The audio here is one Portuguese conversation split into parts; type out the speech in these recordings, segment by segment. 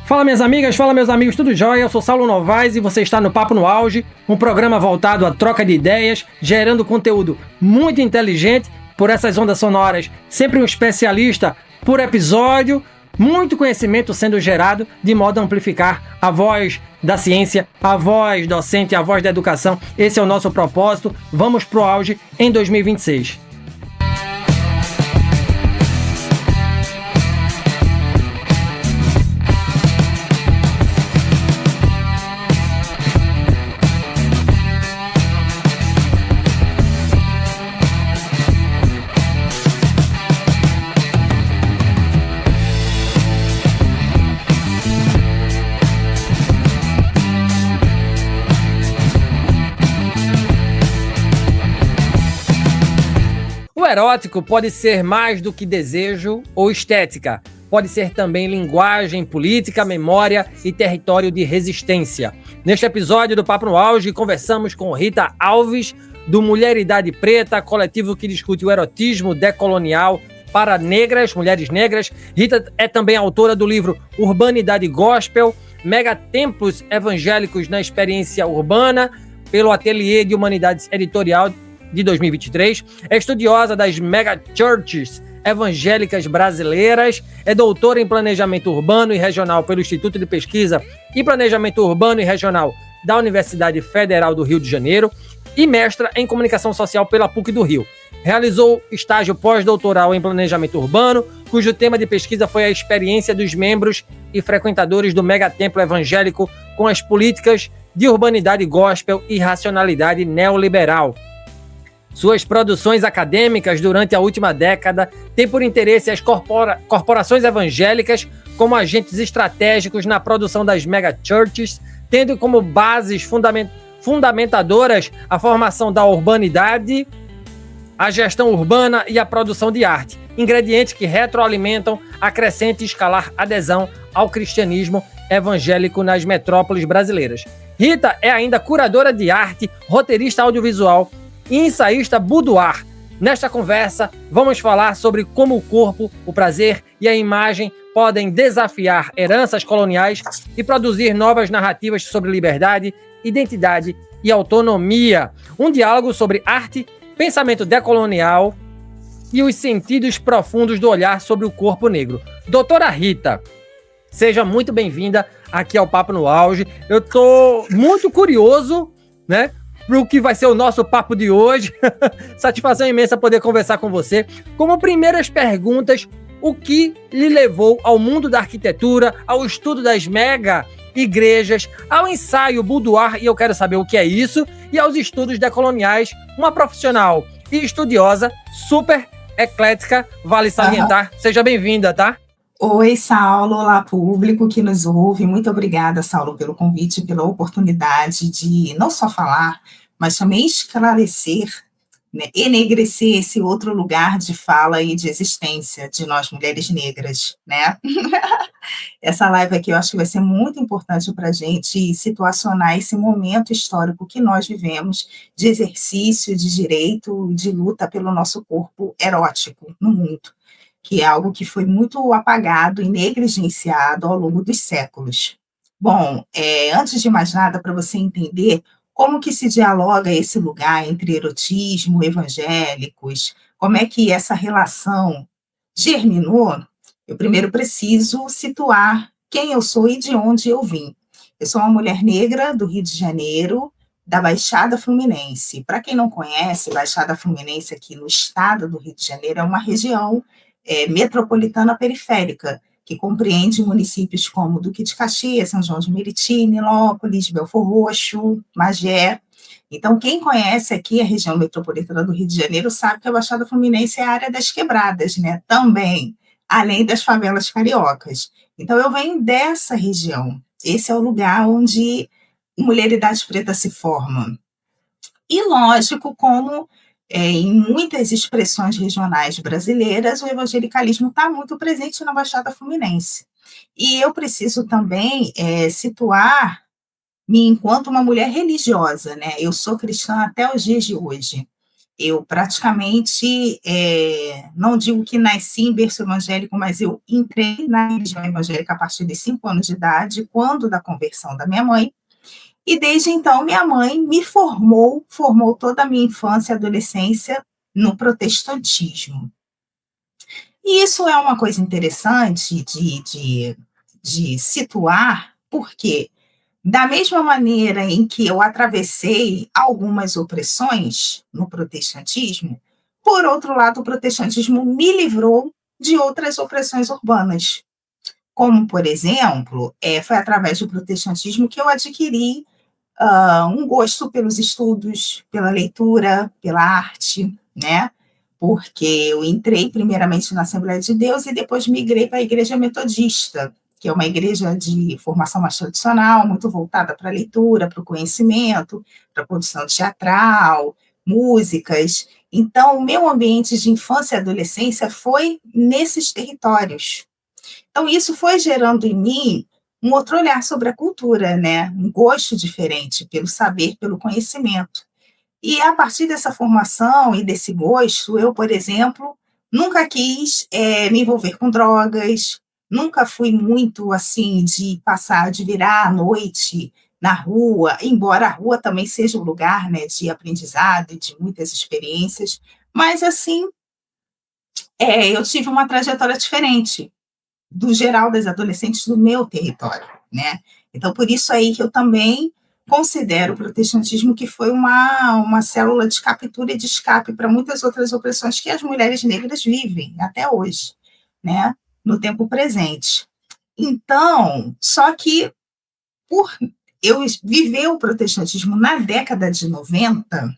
Fala minhas amigas, fala meus amigos, tudo jóia? Eu sou Saulo Novaes e você está no Papo no Auge, um programa voltado à troca de ideias, gerando conteúdo muito inteligente por essas ondas sonoras, sempre um especialista por episódio, muito conhecimento sendo gerado de modo a amplificar a voz da ciência, a voz docente, a voz da educação. Esse é o nosso propósito. Vamos pro auge em 2026. O erótico pode ser mais do que desejo ou estética. Pode ser também linguagem, política, memória e território de resistência. Neste episódio do Papo no Auge, conversamos com Rita Alves, do Mulheridade Preta, coletivo que discute o erotismo decolonial para negras, mulheres negras. Rita é também autora do livro Urbanidade Gospel, Megatemplos Evangélicos na Experiência Urbana, pelo Ateliê de Humanidades Editorial de 2023, é estudiosa das megachurches evangélicas brasileiras, é doutora em Planejamento Urbano e Regional pelo Instituto de Pesquisa e Planejamento Urbano e Regional da Universidade Federal do Rio de Janeiro e mestra em Comunicação Social pela PUC do Rio. Realizou estágio pós-doutoral em Planejamento Urbano, cujo tema de pesquisa foi a experiência dos membros e frequentadores do megatemplo evangélico com as políticas de urbanidade gospel e racionalidade neoliberal. Suas produções acadêmicas durante a última década têm por interesse as corporações evangélicas como agentes estratégicos na produção das megachurches, tendo como bases fundamentadoras a formação da urbanidade, a gestão urbana e a produção de arte, ingredientes que retroalimentam a crescente e escalar adesão ao cristianismo evangélico nas metrópoles brasileiras. Rita é ainda curadora de arte, roteirista audiovisual e ensaísta boudoir. Nesta conversa, vamos falar sobre como o corpo, o prazer e a imagem podem desafiar heranças coloniais e produzir novas narrativas sobre liberdade, identidade e autonomia. Um diálogo sobre arte, pensamento decolonial e os sentidos profundos do olhar sobre o corpo negro. Doutora Rita, seja muito bem-vinda aqui ao Papo no Auge. Eu estou muito curioso, né, para o que vai ser o nosso papo de hoje. Satisfação imensa poder conversar com você. Como primeiras perguntas, o que lhe levou ao mundo da arquitetura, ao estudo das mega igrejas, ao ensaio boudoir, e eu quero saber o que é isso, e aos estudos decoloniais, uma profissional e estudiosa super eclética, vale salientar. Seja bem-vinda, tá? Oi, Saulo, olá público que nos ouve. Muito obrigada, Saulo, pelo convite, pela oportunidade de não só falar, mas também esclarecer, né, enegrecer esse outro lugar de fala e de existência de nós, mulheres negras, né? Essa live aqui eu acho que vai ser muito importante para a gente situacionar esse momento histórico que nós vivemos de exercício de direito, de luta pelo nosso corpo erótico no mundo, que é algo que foi muito apagado e negligenciado ao longo dos séculos. Bom, antes de mais nada, para você entender como que se dialoga esse lugar entre erotismo, evangélicos, como é que essa relação germinou, eu primeiro preciso situar quem eu sou e de onde eu vim. Eu sou uma mulher negra do Rio de Janeiro, da Baixada Fluminense. Para quem não conhece, Baixada Fluminense aqui no estado do Rio de Janeiro é uma região metropolitana periférica, que compreende municípios como Duque de Caxias, São João de Meriti, Nilópolis, Belfor Roxo, Magé. Então, quem conhece aqui a região metropolitana do Rio de Janeiro sabe que a Baixada Fluminense é a área das quebradas, né? Também, além das favelas cariocas. Então, eu venho dessa região. Esse é o lugar onde Mulheridade Preta se forma. E, lógico, como em muitas expressões regionais brasileiras, o evangelicalismo está muito presente na Baixada Fluminense. E eu preciso também situar-me enquanto uma mulher religiosa, né? Eu sou cristã até os dias de hoje. Eu praticamente, não digo que nasci em berço evangélico, mas eu entrei na religião evangélica a partir de 5 anos de idade, quando da conversão da minha mãe, e desde então minha mãe me formou toda a minha infância e adolescência no protestantismo. E isso é uma coisa interessante de situar, porque da mesma maneira em que eu atravessei algumas opressões no protestantismo, por outro lado, o protestantismo me livrou de outras opressões urbanas. Como, por exemplo, foi através do protestantismo que eu adquiri um gosto pelos estudos, pela leitura, pela arte, né? Porque eu entrei primeiramente na Assembleia de Deus e depois migrei para a Igreja Metodista, que é uma igreja de formação mais tradicional, muito voltada para a leitura, para o conhecimento, para a produção teatral, músicas. Então, o meu ambiente de infância e adolescência foi nesses territórios. Então, isso foi gerando em mim um outro olhar sobre a cultura, né? Um gosto diferente pelo saber, pelo conhecimento. E a partir dessa formação e desse gosto, eu, por exemplo, nunca quis me envolver com drogas, nunca fui muito assim de passar, de virar à noite na rua, embora a rua também seja um lugar, né, de aprendizado e de muitas experiências, mas assim, eu tive uma trajetória diferente do geral das adolescentes do meu território, né? Então, por isso aí que eu também considero o protestantismo que foi uma célula de captura e de escape para muitas outras opressões que as mulheres negras vivem até hoje, né? No tempo presente. Então, só que por eu viver o protestantismo na década de 90,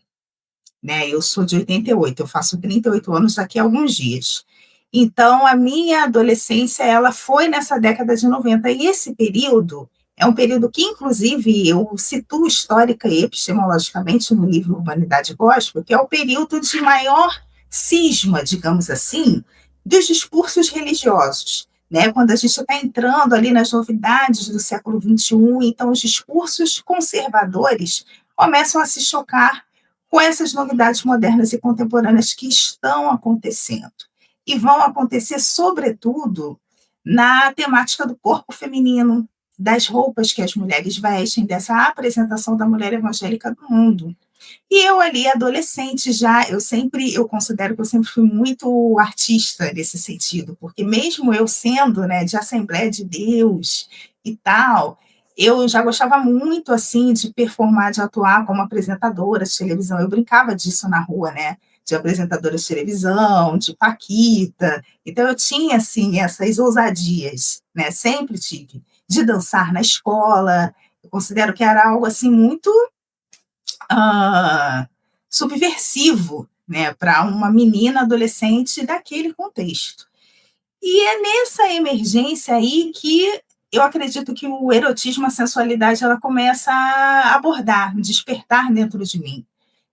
né? Eu sou de 88, eu faço 38 anos daqui a alguns dias. Então, a minha adolescência, ela foi nessa década de 90, e esse período é um período que, inclusive, eu situo histórica e epistemologicamente no livro Humanidade Gospel, que é o período de maior cisma, digamos assim, dos discursos religiosos, né? Quando a gente está entrando ali nas novidades do século XXI, então os discursos conservadores começam a se chocar com essas novidades modernas e contemporâneas que estão acontecendo. E vão acontecer, sobretudo, na temática do corpo feminino, das roupas que as mulheres vestem, dessa apresentação da mulher evangélica do mundo. E eu ali, adolescente já, eu considero que eu sempre fui muito artista nesse sentido, porque mesmo eu sendo, né, de Assembleia de Deus e tal, eu já gostava muito, assim, de performar, de atuar como apresentadora de televisão. Eu brincava disso na rua, né, de apresentadora de televisão, de paquita. Então eu tinha, assim, essas ousadias, né, sempre tive, de dançar na escola. Eu considero que era algo, assim, muito ah, subversivo, né, para uma menina adolescente daquele contexto. E é nessa emergência aí que eu acredito que o erotismo, a sensualidade, ela começa a abordar, despertar dentro de mim.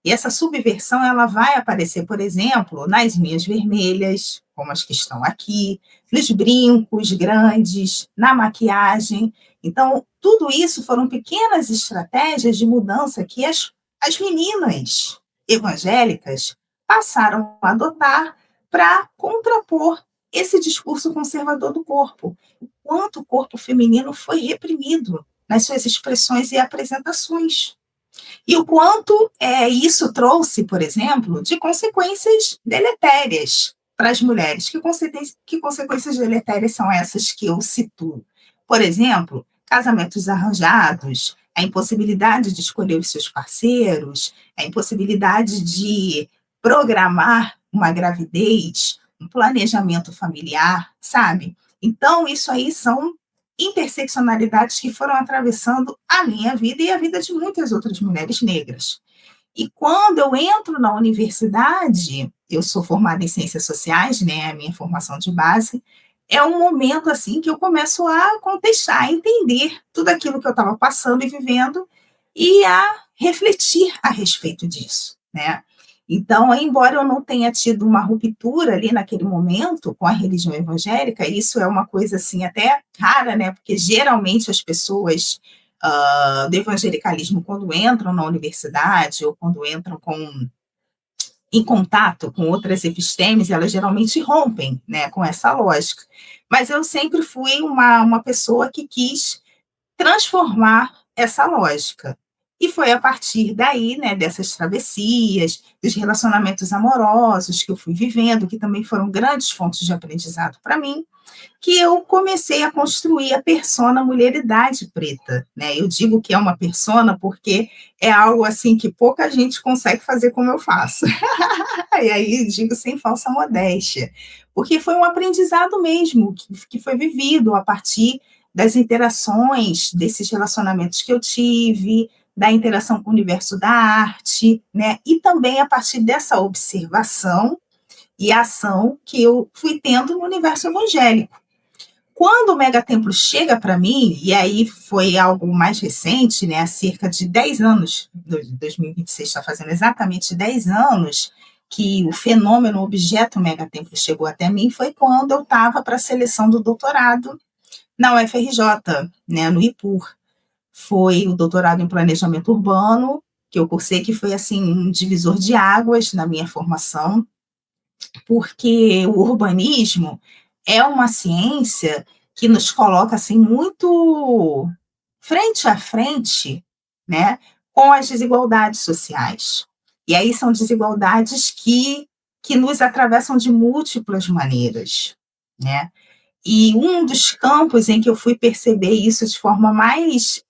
E essa subversão, ela vai aparecer, por exemplo, nas minhas vermelhas, como as que estão aqui, nos brincos grandes, na maquiagem. Então, tudo isso foram pequenas estratégias de mudança que as meninas evangélicas passaram a adotar para contrapor esse discurso conservador do corpo. O quanto o corpo feminino foi reprimido nas suas expressões e apresentações. E o quanto isso trouxe, por exemplo, de consequências deletérias para as mulheres. Que consequências deletérias são essas que eu cito? Por exemplo, casamentos arranjados, a impossibilidade de escolher os seus parceiros, a impossibilidade de programar uma gravidez, um planejamento familiar, sabe? Então, isso aí são interseccionalidades que foram atravessando a minha vida e a vida de muitas outras mulheres negras. E quando eu entro na universidade, eu sou formada em ciências sociais, né, a minha formação de base, é um momento assim que eu começo a contestar, a entender tudo aquilo que eu estava passando e vivendo e a refletir a respeito disso, né? Então, embora eu não tenha tido uma ruptura ali naquele momento com a religião evangélica, isso é uma coisa assim até rara, né? Porque geralmente as pessoas do evangelicalismo, quando entram na universidade ou quando entram com em contato com outras epistemes, elas geralmente rompem, né, com essa lógica. Mas eu sempre fui uma pessoa que quis transformar essa lógica. E foi a partir daí, né, dessas travessias, dos relacionamentos amorosos que eu fui vivendo, que também foram grandes fontes de aprendizado para mim, que eu comecei a construir a persona mulheridade preta, né? Eu digo que é uma persona porque é algo assim que pouca gente consegue fazer como eu faço. E aí digo sem falsa modéstia, porque foi um aprendizado mesmo que foi vivido a partir das interações, desses relacionamentos que eu tive, da interação com o universo da arte, né? E também a partir dessa observação e ação que eu fui tendo no universo evangélico. Quando o Megatemplo chega para mim, e aí foi algo mais recente, né, há cerca de 10 anos, 2026 está fazendo exatamente 10 anos, que o fenômeno objeto Megatemplo chegou até mim, foi quando eu estava para a seleção do doutorado na UFRJ, né, no IPUR. Foi o doutorado em planejamento urbano, que eu cursei, que foi assim um divisor de águas na minha formação, porque o urbanismo é uma ciência que nos coloca assim muito frente a frente, né, com as desigualdades sociais. E aí são desigualdades que nos atravessam de múltiplas maneiras, né? E um dos campos em que eu fui perceber isso de forma mais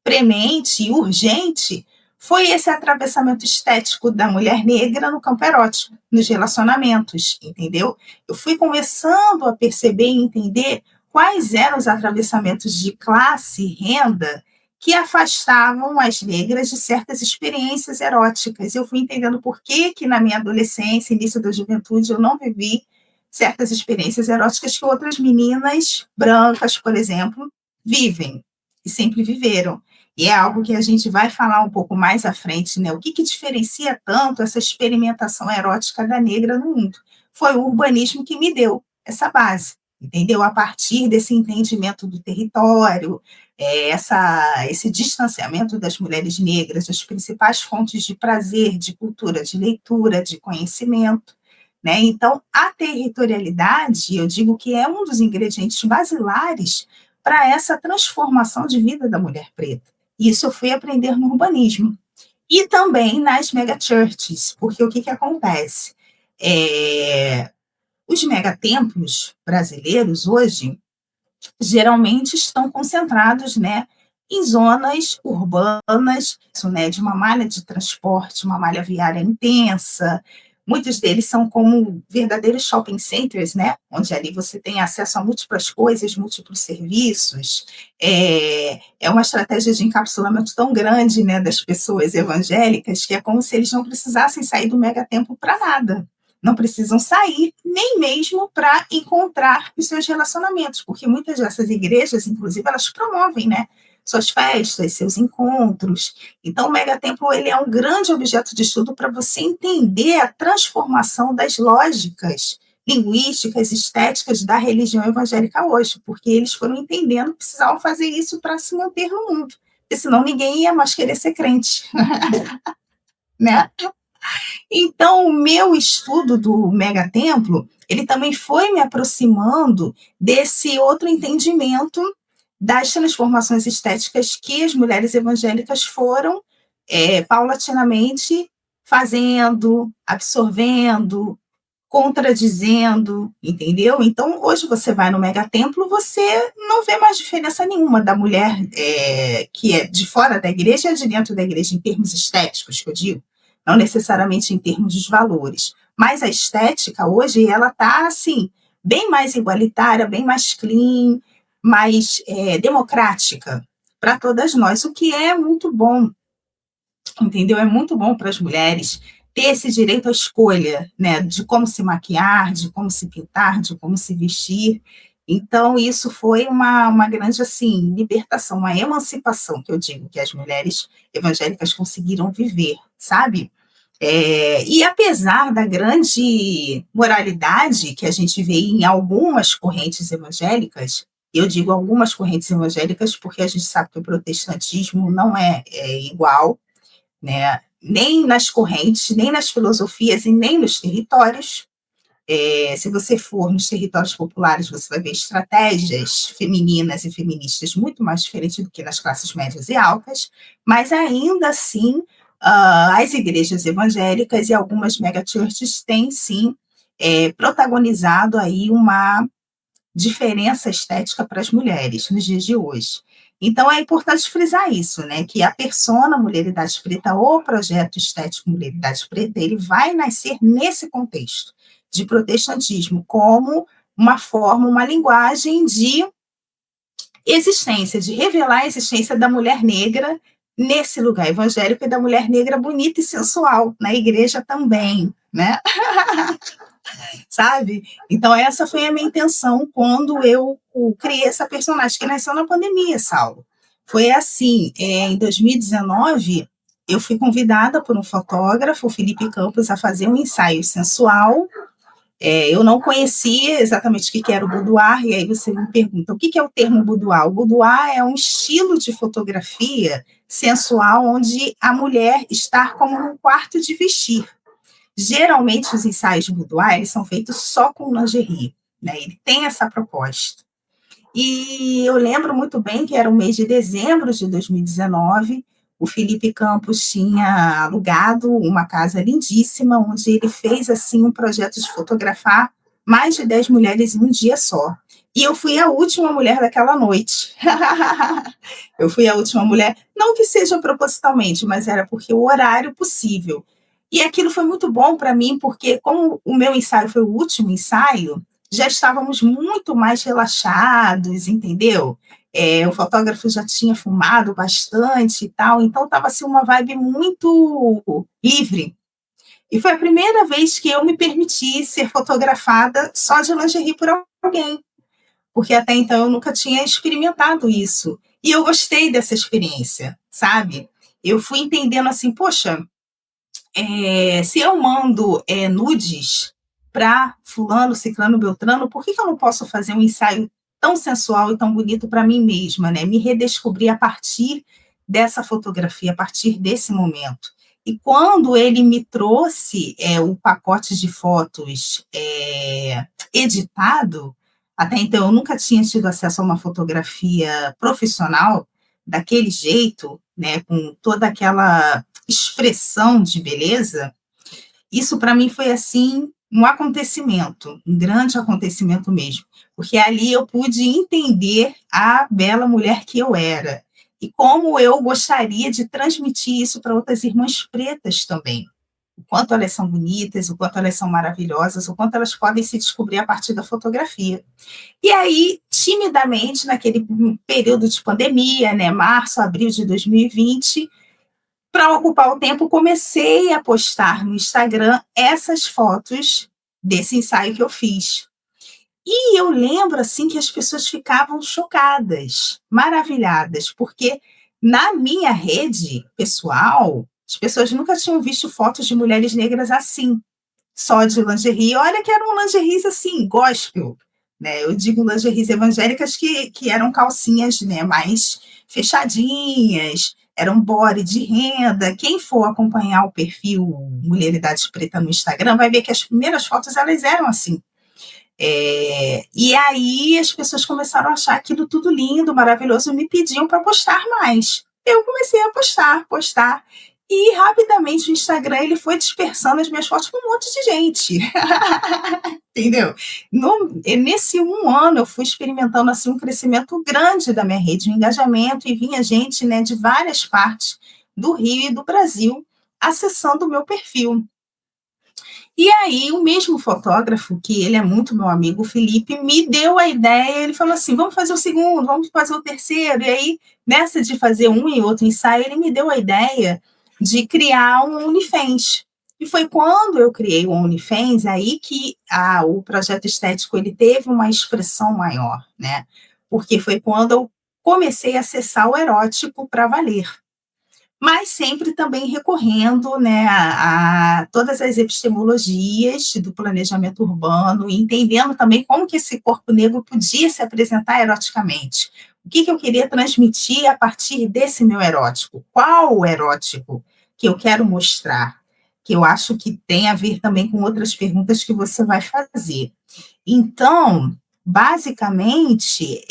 premente e urgente foi esse atravessamento estético da mulher negra no campo erótico, nos relacionamentos, entendeu? Eu fui começando a perceber e entender quais eram os atravessamentos de classe e renda que afastavam as negras de certas experiências eróticas. Eu fui entendendo por que na minha adolescência, início da juventude, eu não vivi certas experiências eróticas que outras meninas brancas, por exemplo, vivem e sempre viveram. E é algo que a gente vai falar um pouco mais à frente, né? O que diferencia tanto essa experimentação erótica da negra no mundo? Foi o urbanismo que me deu essa base, entendeu? A partir desse entendimento do território, esse distanciamento das mulheres negras das principais fontes de prazer, de cultura, de leitura, de conhecimento, né? Então, a territorialidade, eu digo que é um dos ingredientes basilares para essa transformação de vida da mulher preta. Isso eu fui aprender no urbanismo. E também nas megachurches, porque o que acontece? Os megatemplos brasileiros hoje geralmente estão concentrados, né, em zonas urbanas, né, de uma malha de transporte, uma malha viária intensa. Muitos deles são como verdadeiros shopping centers, né? Onde ali você tem acesso a múltiplas coisas, múltiplos serviços. É uma estratégia de encapsulamento tão grande, né, das pessoas evangélicas, que é como se eles não precisassem sair do megatemplo para nada. Não precisam sair nem mesmo para encontrar os seus relacionamentos, porque muitas dessas igrejas, inclusive, elas promovem, né, suas festas, seus encontros. Então, o megatemplo ele é um grande objeto de estudo para você entender a transformação das lógicas linguísticas, estéticas da religião evangélica hoje, porque eles foram entendendo que precisavam fazer isso para se manter no mundo, porque senão ninguém ia mais querer ser crente. Né? Então, o meu estudo do megatemplo, ele também foi me aproximando desse outro entendimento das transformações estéticas que as mulheres evangélicas foram paulatinamente fazendo, absorvendo, contradizendo, entendeu? Então, hoje você vai no megatemplo, você não vê mais diferença nenhuma da mulher que é de fora da igreja e de dentro da igreja, em termos estéticos, que eu digo, não necessariamente em termos dos valores. Mas a estética, hoje, ela está, assim, bem mais igualitária, bem mais clean, mais democrática para todas nós, o que é muito bom, entendeu? É muito bom para as mulheres ter esse direito à escolha, né, de como se maquiar, de como se pintar, de como se vestir. Então, isso foi uma grande, assim, libertação, uma emancipação, que eu digo, que as mulheres evangélicas conseguiram viver, sabe? E apesar da grande moralidade que a gente vê em algumas correntes evangélicas, eu digo algumas correntes evangélicas porque a gente sabe que o protestantismo não é igual, né? nem nas correntes, nem nas filosofias e nem nos territórios. Se você for nos territórios populares, você vai ver estratégias femininas e feministas muito mais diferentes do que nas classes médias e altas, mas ainda assim, as igrejas evangélicas e algumas megachurches têm sim protagonizado aí uma diferença estética para as mulheres nos dias de hoje. Então, é importante frisar isso, né? Que a persona Mulheridade Preta, ou projeto estético Mulheridade Preta, ele vai nascer nesse contexto de protestantismo, como uma forma, uma linguagem de existência, de revelar a existência da mulher negra nesse lugar evangélico e da mulher negra bonita e sensual, na igreja também, né? Sabe? Então, essa foi a minha intenção quando eu criei essa personagem, que nasceu na pandemia, Saulo. Foi assim, em 2019, eu fui convidada por um fotógrafo, o Felipe Campos, a fazer um ensaio sensual. Eu não conhecia exatamente o que era o boudoir, e aí você me pergunta, o que é o termo boudoir? O boudoir é um estilo de fotografia sensual onde a mulher está como num quarto de vestir. Geralmente, os ensaios de boudoir são feitos só com lingerie, né? Ele tem essa proposta. E eu lembro muito bem que era o mês de dezembro de 2019, o Felipe Campos tinha alugado uma casa lindíssima, onde ele fez assim um projeto de fotografar mais de 10 mulheres em um dia só. E eu fui a última mulher daquela noite. Eu fui a última mulher, não que seja propositalmente, mas era porque o horário possível. E aquilo foi muito bom para mim, porque como o meu ensaio foi o último ensaio, já estávamos muito mais relaxados, entendeu? O fotógrafo já tinha fumado bastante e tal, então estava assim, uma vibe muito livre. E foi a primeira vez que eu me permiti ser fotografada só de lingerie por alguém, porque até então eu nunca tinha experimentado isso. E eu gostei dessa experiência, sabe? Eu fui entendendo assim, poxa, se eu mando nudes para fulano, ciclano, beltrano, por que eu não posso fazer um ensaio tão sensual e tão bonito para mim mesma, né? Me redescobrir a partir dessa fotografia, a partir desse momento. E quando ele me trouxe o pacote de fotos editado, até então eu nunca tinha tido acesso a uma fotografia profissional daquele jeito, né, com toda aquela expressão de beleza, isso para mim foi assim um acontecimento, um grande acontecimento mesmo, porque ali eu pude entender a bela mulher que eu era e como eu gostaria de transmitir isso para outras irmãs pretas também. O quanto elas são bonitas, o quanto elas são maravilhosas, o quanto elas podem se descobrir a partir da fotografia. E aí, timidamente, naquele período de pandemia, né, março, abril de 2020, para ocupar o tempo, comecei a postar no Instagram essas fotos desse ensaio que eu fiz. E eu lembro assim que as pessoas ficavam chocadas, maravilhadas, porque na minha rede pessoal, as pessoas nunca tinham visto fotos de mulheres negras assim, só de lingerie. Olha que eram lingeries assim, gospel, né? Eu digo lingeries evangélicas que eram calcinhas, né, mais fechadinhas, eram body de renda. Quem for acompanhar o perfil Mulheridade Preta no Instagram vai ver que as primeiras fotos elas eram assim. E aí as pessoas começaram a achar aquilo tudo lindo, maravilhoso, e me pediam para postar mais. Eu comecei a postar, e rapidamente o Instagram ele foi dispersando as minhas fotos para um monte de gente. Entendeu? Nesse um ano eu fui experimentando assim, um crescimento grande da minha rede, um engajamento, e vinha gente, né, de várias partes do Rio e do Brasil acessando o meu perfil. E aí o mesmo fotógrafo, que ele é muito meu amigo, o Felipe, me deu a ideia, ele falou assim, vamos fazer o segundo, vamos fazer o terceiro, e aí nessa de fazer um e outro ensaio, ele me deu a ideia de criar um OnlyFans. E foi quando eu criei o OnlyFans, aí que o projeto estético ele teve uma expressão maior, né? Porque foi quando eu comecei a acessar o erótico para valer. Mas sempre também recorrendo, né, a todas as epistemologias do planejamento urbano, e entendendo também como que esse corpo negro podia se apresentar eroticamente. O que eu queria transmitir a partir desse meu erótico? Qual o erótico que eu quero mostrar, que eu acho que tem a ver também com outras perguntas que você vai fazer. Então, basicamente,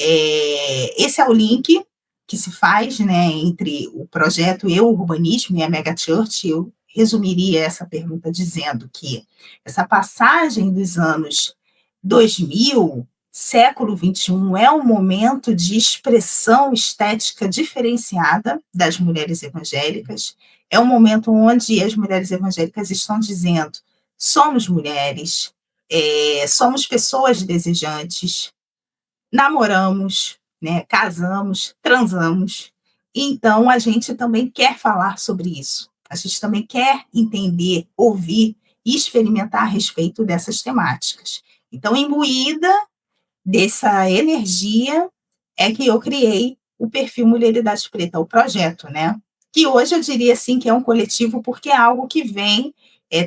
esse é o link que se faz, né, entre o projeto Eu Urbanismo e a Mega Church. Eu resumiria essa pergunta dizendo que essa passagem dos anos 2000, século XXI, é um momento de expressão estética diferenciada das mulheres evangélicas, é um momento onde as mulheres evangélicas estão dizendo: somos mulheres, somos pessoas desejantes, namoramos, né, casamos, transamos. Então, a gente também quer falar sobre isso. A gente também quer entender, ouvir e experimentar a respeito dessas temáticas. Então, imbuída dessa energia, é que eu criei o perfil Mulheridade Preta, o projeto, né? Que hoje eu diria assim que é um coletivo, porque é algo que vem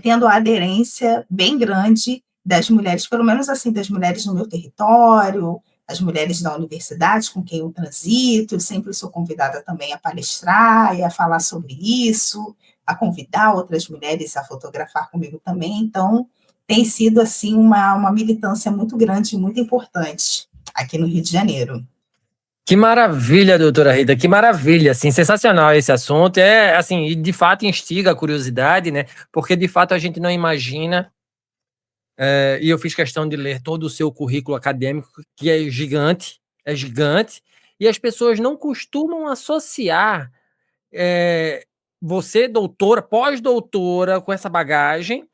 tendo a aderência bem grande das mulheres, pelo menos assim, das mulheres no meu território, as mulheres da universidade com quem eu transito. Eu sempre sou convidada também a palestrar e a falar sobre isso, a convidar outras mulheres a fotografar comigo também. Então, tem sido assim uma militância muito grande e muito importante aqui no Rio de Janeiro. Que maravilha, doutora Rita, que maravilha, assim, sensacional esse assunto, assim, e de fato instiga a curiosidade, né, porque de fato a gente não imagina, e eu fiz questão de ler todo o seu currículo acadêmico, que é gigante, e as pessoas não costumam associar você, doutora, pós-doutora, com essa bagagem,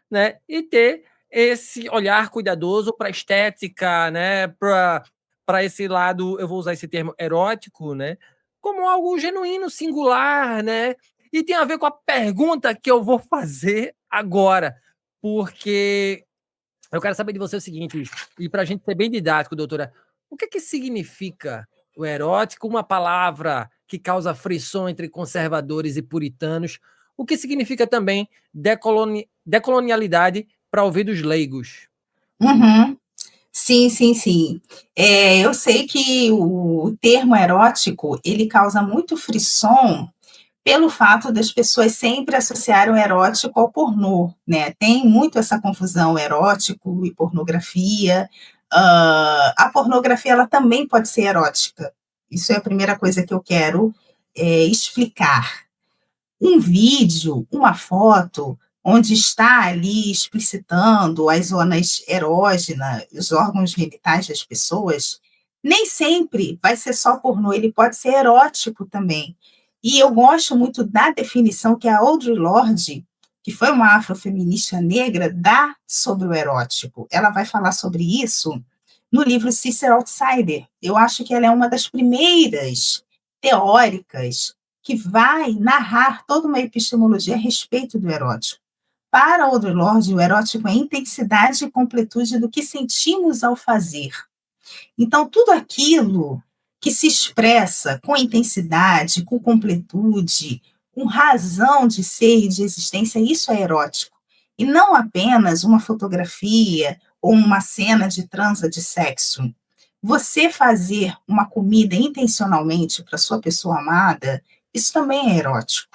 né, e ter esse olhar cuidadoso para a estética, né, para esse lado, eu vou usar esse termo erótico, né, como algo genuíno, singular, né, e tem a ver com a pergunta que eu vou fazer agora, porque eu quero saber de você o seguinte, e para a gente ser bem didático, doutora, o que significa o erótico, uma palavra que causa frição entre conservadores e puritanos, o que significa também decolonialidade para ouvidos leigos? Uhum. Sim, sim, sim. Eu sei que o termo erótico, ele causa muito frisson pelo fato das pessoas sempre associarem o erótico ao pornô, né? Tem muito essa confusão, erótico e pornografia. A pornografia, ela também pode ser erótica. Isso é a primeira coisa que eu quero explicar. Um vídeo, uma foto, onde está ali explicitando as zonas erógenas, os órgãos genitais das pessoas, nem sempre vai ser só pornô, ele pode ser erótico também. E eu gosto muito da definição que a Audre Lorde, que foi uma afrofeminista negra, dá sobre o erótico. Ela vai falar sobre isso no livro Sister Outsider. Eu acho que ela é uma das primeiras teóricas que vai narrar toda uma epistemologia a respeito do erótico. Para Audre Lorde, o erótico é a intensidade e completude do que sentimos ao fazer. Então, tudo aquilo que se expressa com intensidade, com completude, com razão de ser e de existência, isso é erótico. E não apenas uma fotografia ou uma cena de transa de sexo. Você fazer uma comida intencionalmente para sua pessoa amada, isso também é erótico.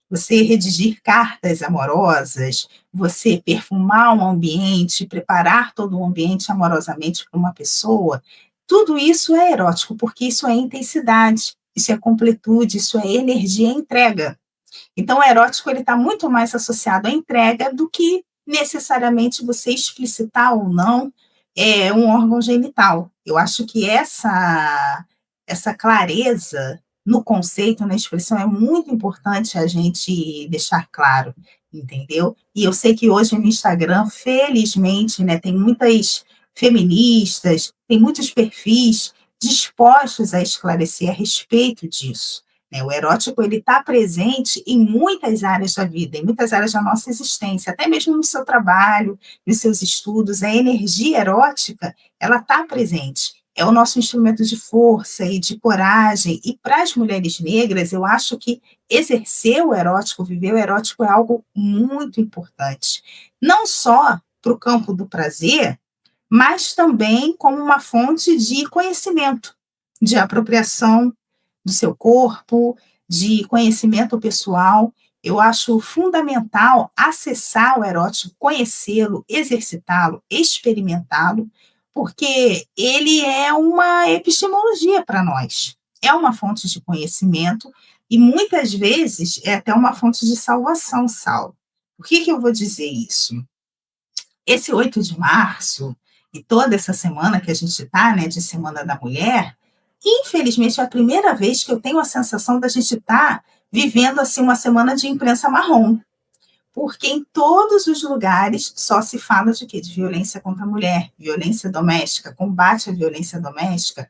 Você redigir cartas amorosas, você perfumar um ambiente, preparar todo o ambiente amorosamente para uma pessoa, tudo isso é erótico, porque isso é intensidade, isso é completude, isso é energia, entrega. Então, o erótico está muito mais associado à entrega do que necessariamente você explicitar ou não um órgão genital. Eu acho que essa clareza no conceito, na expressão, é muito importante a gente deixar claro, entendeu? E eu sei que hoje no Instagram, felizmente, né, tem muitas feministas, tem muitos perfis dispostos a esclarecer a respeito disso. Né? O erótico ele está presente em muitas áreas da vida, em muitas áreas da nossa existência, até mesmo no seu trabalho, nos seus estudos. A energia erótica ela está presente. É o nosso instrumento de força e de coragem. E para as mulheres negras, eu acho que exercer o erótico, viver o erótico é algo muito importante. Não só para o campo do prazer, mas também como uma fonte de conhecimento, de apropriação do seu corpo, de conhecimento pessoal. Eu acho fundamental acessar o erótico, conhecê-lo, exercitá-lo, experimentá-lo, porque ele é uma epistemologia para nós. É uma fonte de conhecimento e muitas vezes é até uma fonte de salvação, Saulo. Por que eu vou dizer isso? Esse 8 de março e toda essa semana que a gente está, né, de Semana da Mulher, infelizmente é a primeira vez que eu tenho a sensação da gente estar vivendo assim uma semana de imprensa marrom, porque em todos os lugares só se fala de quê? De violência contra a mulher, violência doméstica, combate à violência doméstica.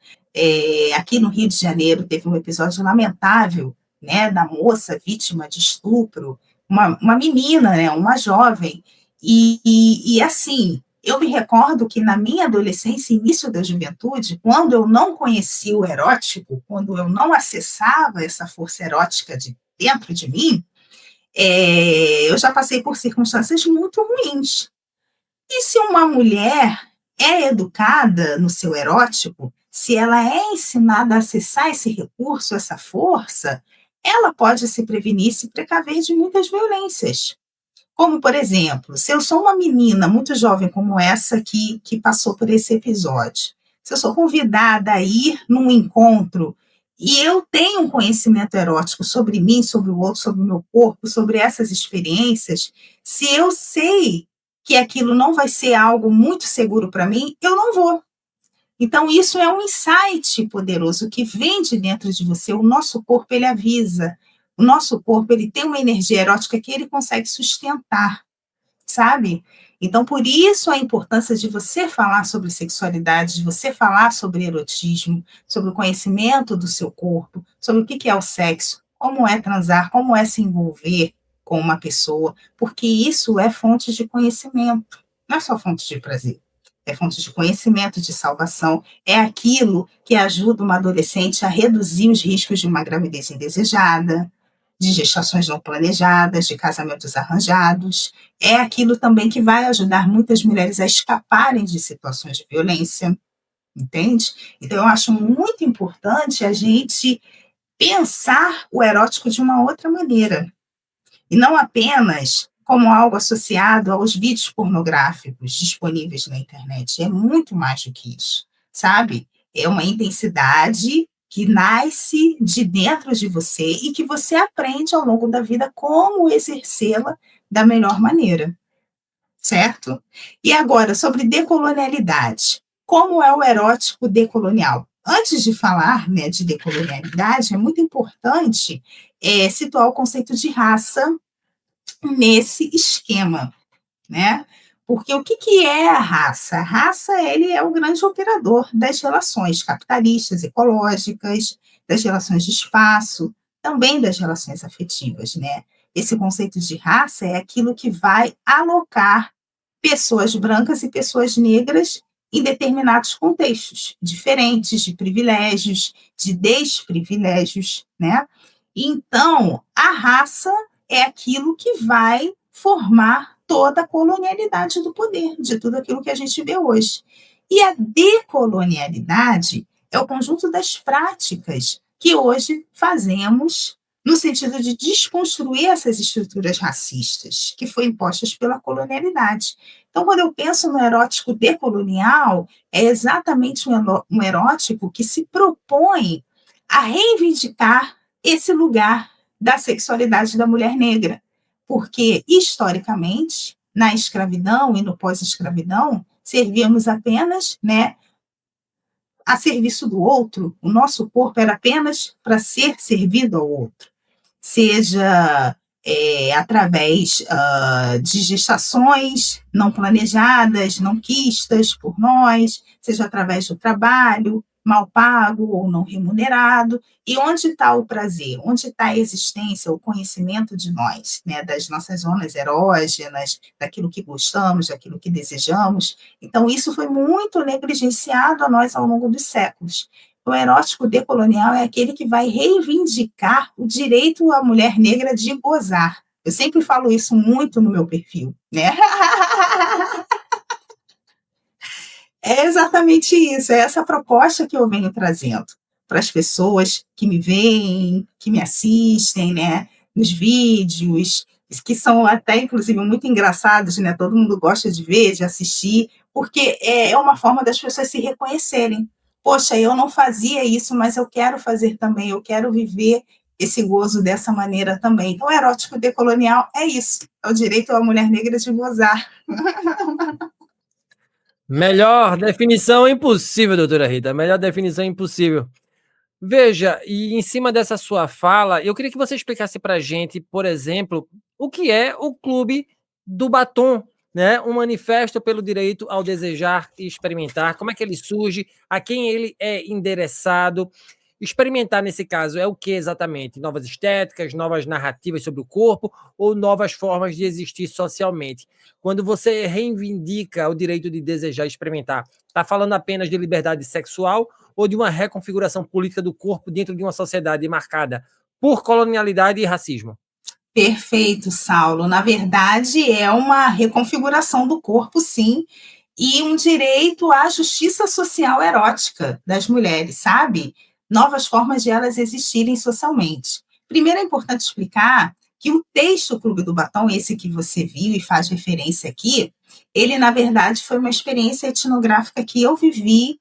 Aqui no Rio de Janeiro teve um episódio lamentável, né, da moça vítima de estupro, uma menina, né, uma jovem, e assim, eu me recordo que na minha adolescência, início da juventude, quando eu não conhecia o erótico, quando eu não acessava essa força erótica dentro de mim, eu já passei por circunstâncias muito ruins. E se uma mulher é educada no seu erótico, se ela é ensinada a acessar esse recurso, essa força, ela pode se prevenir, se precaver de muitas violências. Como, por exemplo, se eu sou uma menina muito jovem como essa que passou por esse episódio, se eu sou convidada a ir num encontro e eu tenho um conhecimento erótico sobre mim, sobre o outro, sobre o meu corpo, sobre essas experiências, se eu sei que aquilo não vai ser algo muito seguro para mim, eu não vou. Então, isso é um insight poderoso que vem de dentro de você. O nosso corpo, ele avisa. O nosso corpo, ele tem uma energia erótica que ele consegue sustentar, sabe? Então, por isso a importância de você falar sobre sexualidade, de você falar sobre erotismo, sobre o conhecimento do seu corpo, sobre o que é o sexo, como é transar, como é se envolver com uma pessoa, porque isso é fonte de conhecimento, não é só fonte de prazer. É fonte de conhecimento, de salvação, é aquilo que ajuda uma adolescente a reduzir os riscos de uma gravidez indesejada, de gestações não planejadas, de casamentos arranjados. É aquilo também que vai ajudar muitas mulheres a escaparem de situações de violência, entende? Então, eu acho muito importante a gente pensar o erótico de uma outra maneira, e não apenas como algo associado aos vídeos pornográficos disponíveis na internet. É muito mais do que isso, sabe? É uma intensidade que nasce de dentro de você e que você aprende ao longo da vida como exercê-la da melhor maneira, certo? E agora, sobre decolonialidade. Como é o erótico decolonial? Antes de falar, né, de decolonialidade, é muito importante situar o conceito de raça nesse esquema, né? Porque o que é a raça? A raça, ele é o grande operador das relações capitalistas, ecológicas, das relações de espaço, também das relações afetivas, né? Esse conceito de raça é aquilo que vai alocar pessoas brancas e pessoas negras em determinados contextos diferentes de privilégios, de desprivilégios, né? Então, a raça é aquilo que vai formar toda a colonialidade do poder, de tudo aquilo que a gente vê hoje. E a decolonialidade é o conjunto das práticas que hoje fazemos no sentido de desconstruir essas estruturas racistas que foram impostas pela colonialidade. Então, quando eu penso no erótico decolonial, é exatamente um erótico que se propõe a reivindicar esse lugar da sexualidade da mulher negra, porque, historicamente, na escravidão e no pós-escravidão, servíamos apenas, né, a serviço do outro, o nosso corpo era apenas para ser servido ao outro, seja através de gestações não planejadas, não quistas por nós, seja através do trabalho mal pago ou não remunerado. E onde está o prazer? Onde está a existência, o conhecimento de nós, né, das nossas zonas erógenas, daquilo que gostamos, daquilo que desejamos? Então, isso foi muito negligenciado a nós ao longo dos séculos. O erótico decolonial é aquele que vai reivindicar o direito à mulher negra de gozar. Eu sempre falo isso muito no meu perfil, né? É exatamente isso, é essa proposta que eu venho trazendo para as pessoas que me veem, que me assistem, né? nos vídeos, que são até, inclusive, muito engraçados, né? Todo mundo gosta de ver, de assistir, porque é uma forma das pessoas se reconhecerem. Poxa, eu não fazia isso, mas eu quero fazer também, eu quero viver esse gozo dessa maneira também. Então, erótico decolonial é isso, é o direito da mulher negra de gozar. Melhor definição impossível, doutora Rita. Melhor definição impossível. Veja, e em cima dessa sua fala, eu queria que você explicasse para a gente, por exemplo, o que é o Clube do Batom, né? Um manifesto pelo direito ao desejar e experimentar. Como é que ele surge? A quem ele é endereçado? Experimentar, nesse caso, é o que exatamente? Novas estéticas, novas narrativas sobre o corpo ou novas formas de existir socialmente? Quando você reivindica o direito de desejar e experimentar, está falando apenas de liberdade sexual ou de uma reconfiguração política do corpo dentro de uma sociedade marcada por colonialidade e racismo? Perfeito, Saulo. Na verdade, é uma reconfiguração do corpo, sim, e um direito à justiça social erótica das mulheres, sabe? Novas formas de elas existirem socialmente. Primeiro é importante explicar que o texto Clube do Batom, esse que você viu e faz referência aqui, ele, na verdade, foi uma experiência etnográfica que eu vivi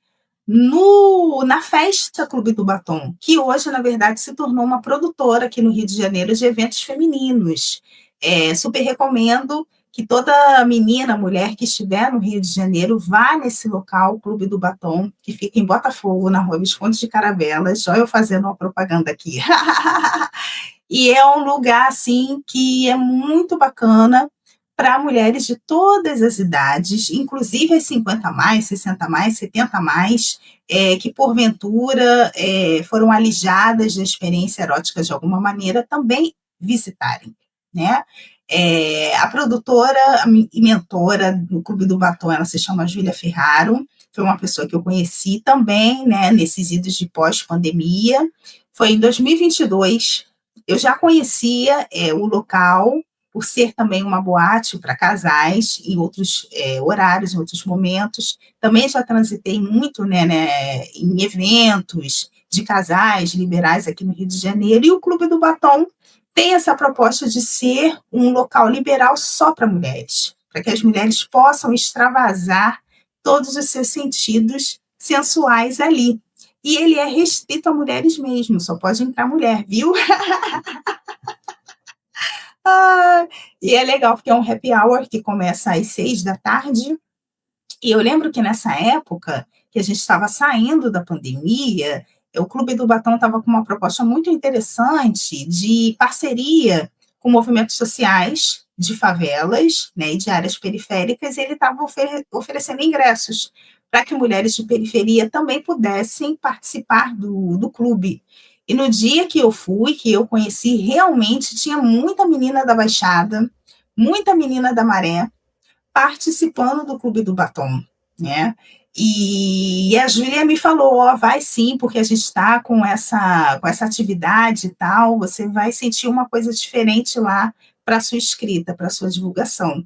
na festa Clube do Batom, que hoje, na verdade, se tornou uma produtora aqui no Rio de Janeiro de eventos femininos. Super recomendo que toda menina, mulher que estiver no Rio de Janeiro vá nesse local, Clube do Batom, que fica em Botafogo, na Rua Visconde de Caravelas. Só eu fazendo uma propaganda aqui. E é um lugar, assim, que é muito bacana para mulheres de todas as idades, inclusive as 50 mais, 60 mais, 70 mais, que porventura foram alijadas da experiência erótica de alguma maneira, também visitarem, né? A produtora e mentora do Clube do Batom, ela se chama Júlia Ferraro, foi uma pessoa que eu conheci também, né, nesses idos de pós-pandemia, foi em 2022, eu já conhecia o local, por ser também uma boate para casais, em outros horários, em outros momentos. Também já transitei muito em eventos de casais liberais aqui no Rio de Janeiro, e o Clube do Batom tem essa proposta de ser um local liberal só para mulheres, para que as mulheres possam extravasar todos os seus sentidos sensuais ali. E ele é restrito a mulheres mesmo, só pode entrar mulher, viu? E é legal, porque é um happy hour que começa às 6 da tarde. E eu lembro que nessa época, que a gente estava saindo da pandemia, o Clube do Batom estava com uma proposta muito interessante de parceria com movimentos sociais de favelas, né, e de áreas periféricas, e ele estava oferecendo ingressos para que mulheres de periferia também pudessem participar do clube. E no dia que eu fui, que eu conheci, realmente tinha muita menina da Baixada, muita menina da Maré, participando do Clube do Batom, né? E a Júlia me falou, vai sim, porque a gente está com essa atividade e tal, você vai sentir uma coisa diferente lá para a sua escrita, para a sua divulgação.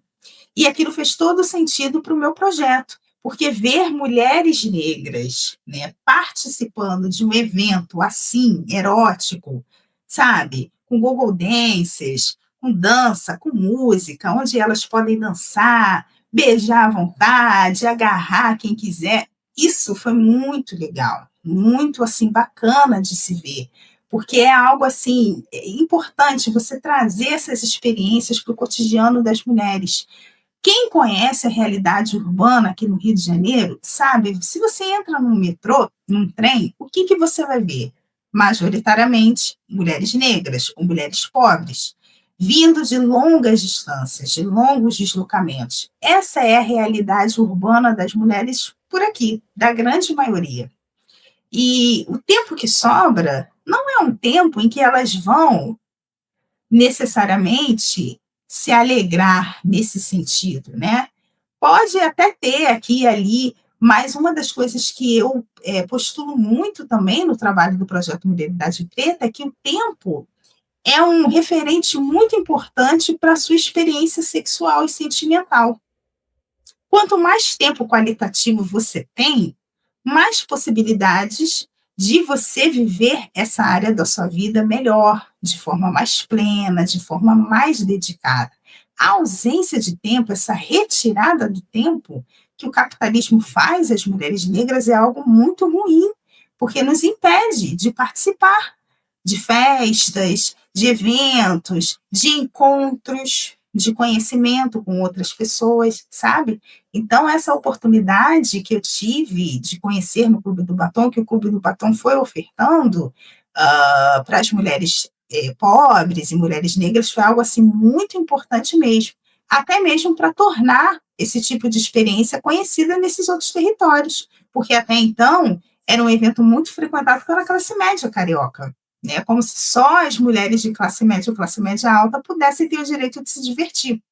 E aquilo fez todo sentido para o meu projeto, porque ver mulheres negras, né, participando de um evento assim, erótico, sabe, com Google Dances, com dança, com música, onde elas podem dançar, beijar à vontade, agarrar quem quiser, isso foi muito legal, muito assim bacana de se ver, porque é algo assim importante você trazer essas experiências para o cotidiano das mulheres. Quem conhece a realidade urbana aqui no Rio de Janeiro, sabe, se você entra num metrô, num trem, o que você vai ver? Majoritariamente, mulheres negras ou mulheres pobres, vindo de longas distâncias, de longos deslocamentos. Essa é a realidade urbana das mulheres por aqui, da grande maioria. E o tempo que sobra não é um tempo em que elas vão necessariamente se alegrar nesse sentido, né? Pode até ter aqui e ali, mas uma das coisas que eu postulo muito também no trabalho do Projeto Mulheridade Preta é que o tempo é um referente muito importante para a sua experiência sexual e sentimental. Quanto mais tempo qualitativo você tem, mais possibilidades de você viver essa área da sua vida melhor, de forma mais plena, de forma mais dedicada. A ausência de tempo, essa retirada do tempo que o capitalismo faz às mulheres negras é algo muito ruim, porque nos impede de participar de festas, de eventos, de encontros, de conhecimento com outras pessoas, sabe? Então, essa oportunidade que eu tive de conhecer no Clube do Batom, que o Clube do Batom foi ofertando para as mulheres pobres e mulheres negras, foi algo assim muito importante mesmo, até mesmo para tornar esse tipo de experiência conhecida nesses outros territórios, porque até então era um evento muito frequentado pela classe média carioca, né? Como se só as mulheres de classe média ou classe média alta pudessem ter o direito de se divertir,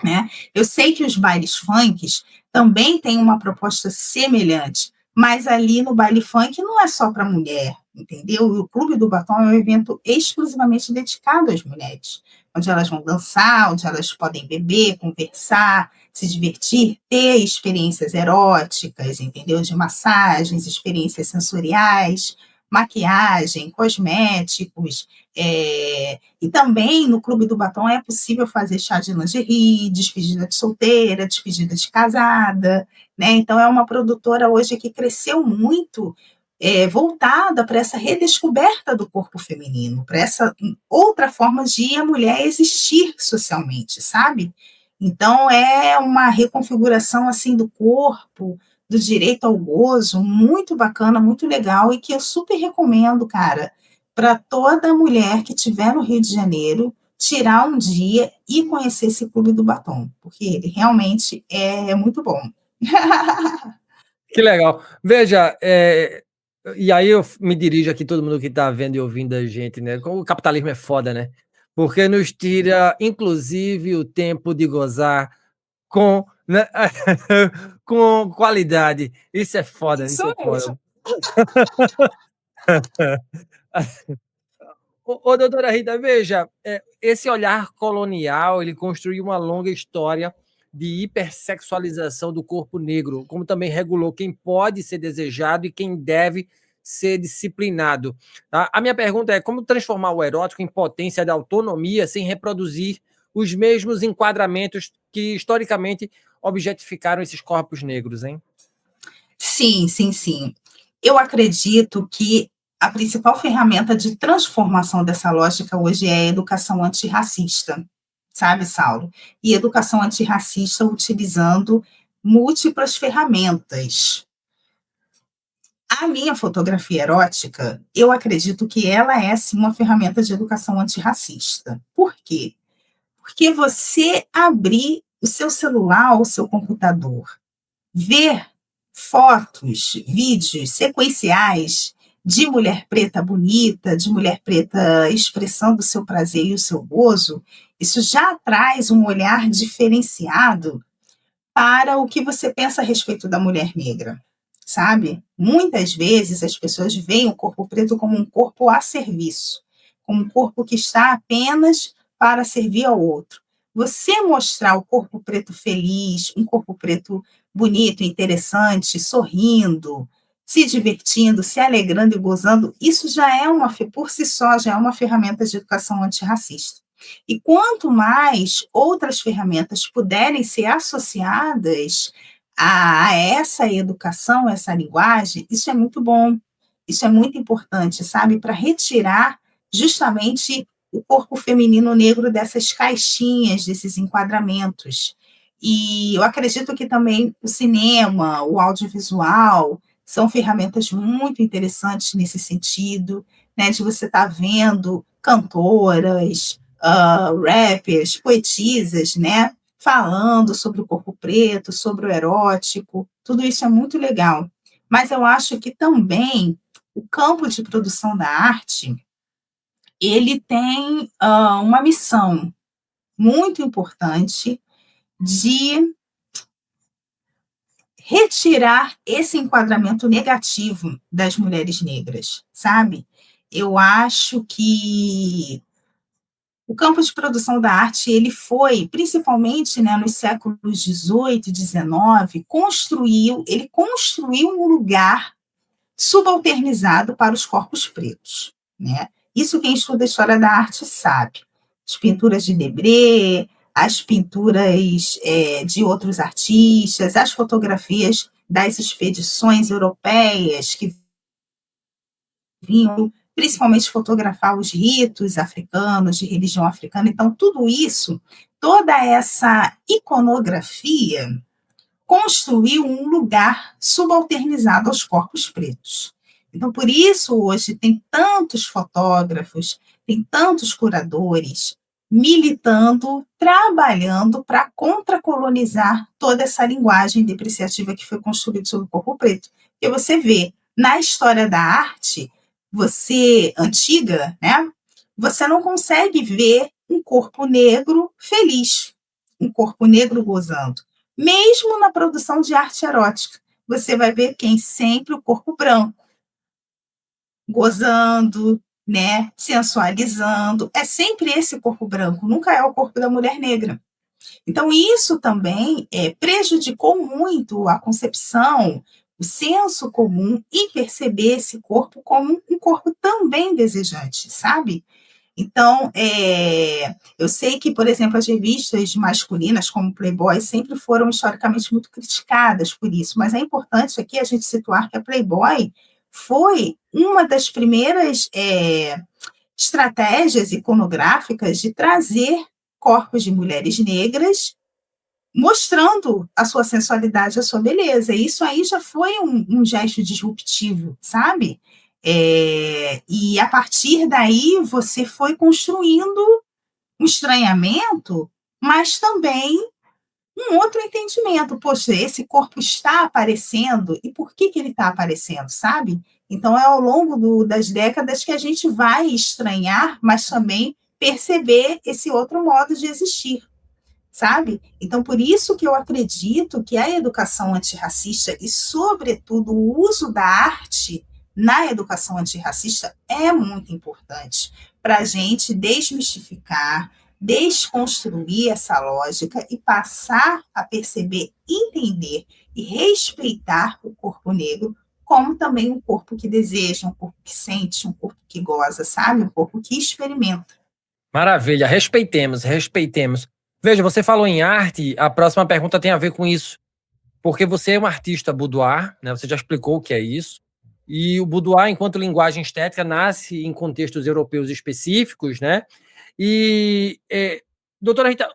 né? Eu sei que os bailes funks também têm uma proposta semelhante, mas ali no baile funk não é só para mulher, entendeu? E o Clube do Batom é um evento exclusivamente dedicado às mulheres, onde elas vão dançar, onde elas podem beber, conversar, se divertir, ter experiências eróticas, entendeu? De massagens, experiências sensoriais, maquiagem, cosméticos, e também no Clube do Batom é possível fazer chá de lingerie, despedida de solteira, despedida de casada, né? Então é uma produtora hoje que cresceu muito, voltada para essa redescoberta do corpo feminino, para essa outra forma de a mulher existir socialmente, sabe? Então é uma reconfiguração assim do corpo, do direito ao gozo, muito bacana, muito legal, e que eu super recomendo, cara, para toda mulher que estiver no Rio de Janeiro, tirar um dia e conhecer esse Clube do Batom, porque ele realmente é muito bom. Que legal. Veja, e aí eu me dirijo aqui, todo mundo que está vendo e ouvindo a gente, né? Como o capitalismo é foda, né? Porque nos tira, inclusive, o tempo de gozar com, né? com qualidade. Isso é foda, isso é foda. Ô, doutora Rita, veja, esse olhar colonial, ele construiu uma longa história de hipersexualização do corpo negro, como também regulou quem pode ser desejado e quem deve ser disciplinado. Tá? A minha pergunta é como transformar o erótico em potência de autonomia sem reproduzir os mesmos enquadramentos que historicamente objetificaram esses corpos negros, hein? Sim, sim, sim. Eu acredito que a principal ferramenta de transformação dessa lógica hoje é a educação antirracista, sabe, Saulo? E educação antirracista utilizando múltiplas ferramentas. A minha fotografia erótica, eu acredito que ela é, sim, uma ferramenta de educação antirracista. Por quê? Porque você abrir o seu celular ou o seu computador, ver fotos, vídeos sequenciais de mulher preta bonita, de mulher preta expressando o seu prazer e o seu gozo, isso já traz um olhar diferenciado para o que você pensa a respeito da mulher negra, sabe? Muitas vezes as pessoas veem o corpo preto como um corpo a serviço, como um corpo que está apenas para servir ao outro. Você mostrar o corpo preto feliz, um corpo preto bonito, interessante, sorrindo, se divertindo, se alegrando e gozando, isso já é por si só, já é uma ferramenta de educação antirracista. E quanto mais outras ferramentas puderem ser associadas a essa educação, essa linguagem, isso é muito bom, isso é muito importante, sabe? Para retirar justamente o corpo feminino negro dessas caixinhas, desses enquadramentos. E eu acredito que também o cinema, o audiovisual, são ferramentas muito interessantes nesse sentido, né? De você estar vendo cantoras, rappers, poetisas, né? Falando sobre o corpo preto, sobre o erótico, tudo isso é muito legal. Mas eu acho que também o campo de produção da arte, ele tem uma missão muito importante de retirar esse enquadramento negativo das mulheres negras, sabe? Eu acho que o campo de produção da arte, ele foi, principalmente, né, nos séculos XVIII e XIX, ele construiu um lugar subalternizado para os corpos pretos, né? Isso quem estuda a história da arte sabe. As pinturas de Debré, as pinturas de outros artistas, as fotografias das expedições europeias que vinham principalmente fotografar os ritos africanos, de religião africana. Então, tudo isso, toda essa iconografia construiu um lugar subalternizado aos corpos pretos. Então, por isso, hoje, tem tantos fotógrafos, tem tantos curadores militando, trabalhando para contracolonizar toda essa linguagem depreciativa que foi construída sobre o corpo preto. Porque você vê, na história da arte, antiga, né? Você não consegue ver um corpo negro feliz, um corpo negro gozando. Mesmo na produção de arte erótica, você vai ver sempre o corpo branco, gozando, né, sensualizando. É sempre esse corpo branco, nunca é o corpo da mulher negra. Então, isso também prejudicou muito a concepção, o senso comum em perceber esse corpo como um corpo também desejante, sabe? Então, eu sei que, por exemplo, as revistas masculinas, como Playboy, sempre foram historicamente muito criticadas por isso, mas é importante aqui a gente situar que a Playboy foi uma das primeiras estratégias iconográficas de trazer corpos de mulheres negras mostrando a sua sensualidade, a sua beleza. E isso aí já foi um gesto disruptivo, sabe? E a partir daí você foi construindo um estranhamento, mas também um outro entendimento. Poxa, esse corpo está aparecendo, e por que ele está aparecendo, sabe? Então, é ao longo das décadas que a gente vai estranhar, mas também perceber esse outro modo de existir, sabe? Então, por isso que eu acredito que a educação antirracista e, sobretudo, o uso da arte na educação antirracista é muito importante para a gente desmistificar, desconstruir essa lógica e passar a perceber, entender e respeitar o corpo negro como também um corpo que deseja, um corpo que sente, um corpo que goza, sabe? Um corpo que experimenta. Maravilha, respeitemos, respeitemos. Veja, você falou em arte, a próxima pergunta tem a ver com isso. Porque você é um artista boudoir, né? Você já explicou o que é isso. E o boudoir, enquanto linguagem estética, nasce em contextos europeus específicos, né? E, doutora Rita,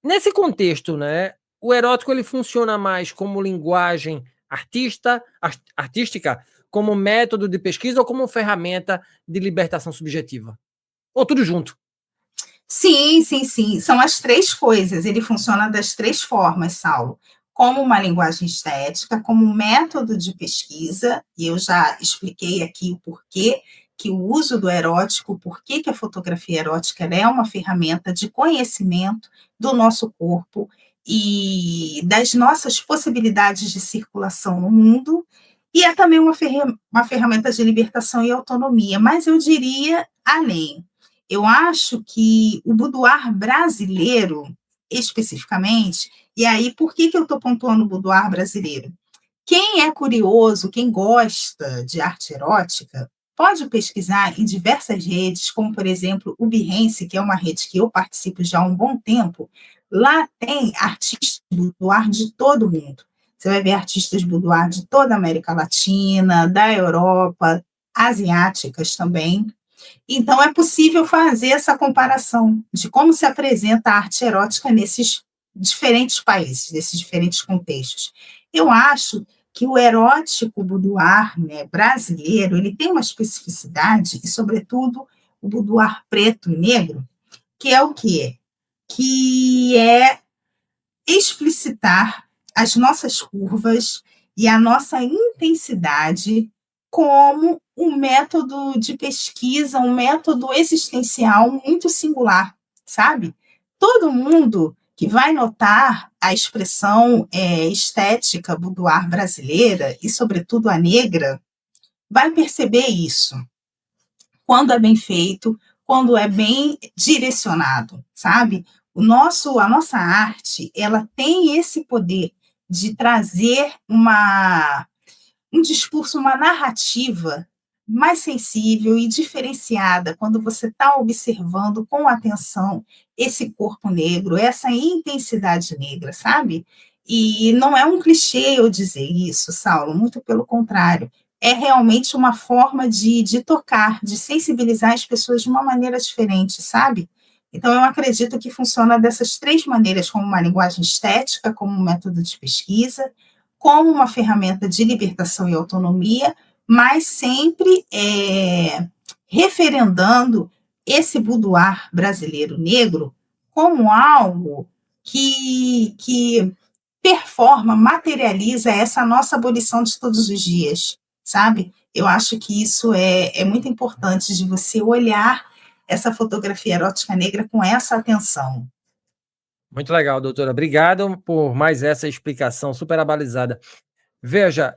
nesse contexto, né, o erótico ele funciona mais como linguagem artística, como método de pesquisa ou como ferramenta de libertação subjetiva? Ou tudo junto? Sim, sim, sim. São as três coisas. Ele funciona das três formas, Saulo. Como uma linguagem estética, como um método de pesquisa, e eu já expliquei aqui o porquê que o uso do erótico, porquê que a fotografia erótica é uma ferramenta de conhecimento do nosso corpo e das nossas possibilidades de circulação no mundo, e é também uma ferramenta de libertação e autonomia, mas eu diria além. Eu acho que o boudoir brasileiro, especificamente, e aí por que eu estou pontuando o boudoir brasileiro? Quem é curioso, quem gosta de arte erótica, pode pesquisar em diversas redes, como, por exemplo, o Behance, que é uma rede que eu participo já há um bom tempo. Lá tem artistas boudoir de todo mundo. Você vai ver artistas boudoir de toda a América Latina, da Europa, asiáticas também. Então, é possível fazer essa comparação de como se apresenta a arte erótica nesses diferentes países, nesses diferentes contextos. Eu acho que o erótico boudoir, né, brasileiro, ele tem uma especificidade, e, sobretudo, o boudoir preto e negro, que é o quê? Que é explicitar as nossas curvas e a nossa intensidade como um método de pesquisa, um método existencial muito singular, sabe? Todo mundo que vai notar a expressão estética boudoir brasileira, e sobretudo a negra, vai perceber isso, quando é bem feito, quando é bem direcionado, sabe? A nossa arte, ela tem esse poder de trazer um discurso, uma narrativa mais sensível e diferenciada quando você está observando com atenção esse corpo negro, essa intensidade negra, sabe? E não é um clichê eu dizer isso, Saulo, muito pelo contrário. É realmente uma forma de tocar, de sensibilizar as pessoas de uma maneira diferente, sabe? Então, eu acredito que funciona dessas três maneiras, como uma linguagem estética, como um método de pesquisa, como uma ferramenta de libertação e autonomia, mas sempre referendando esse boudoir brasileiro negro como algo que performa, materializa essa nossa abolição de todos os dias, sabe? Eu acho que isso é muito importante de você olhar essa fotografia erótica negra com essa atenção. Muito legal, doutora. Obrigado por mais essa explicação super abalizada. Veja,